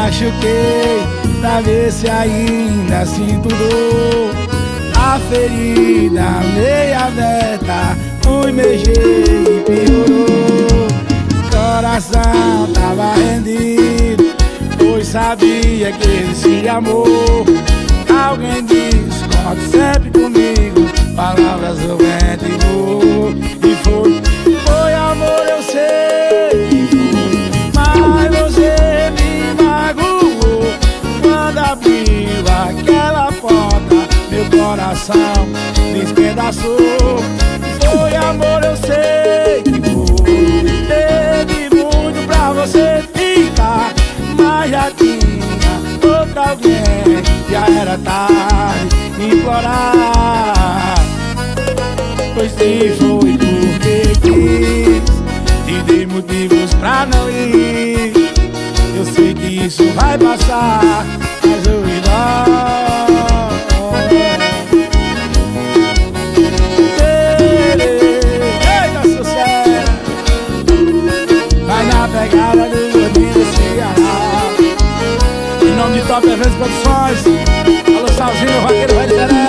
machuquei pra ver se ainda sinto dor. A ferida meia aberta, fui mexer e piorou. Coração tava rendido, pois sabia que esse amor. Alguém diz, conte sempre comigo, palavras do vento e vou. E foi amor, eu sei que foi, mas você me magoou. Quando abriu aquela porta, meu coração despedaçou. Foi amor, eu sei que foi, teve muito pra você ficar, mas já tinha outra alguém, já era tarde implorar. Pois se foi porque quis, te dei motivos pra não ir. Eu sei que isso vai passar, mas eu irá. Eita, sucesso! Vai na pegada do gordinho do Ceará. Em nome de Top Eventos Produções, alô Salzinho, o vaqueiro vai liderar.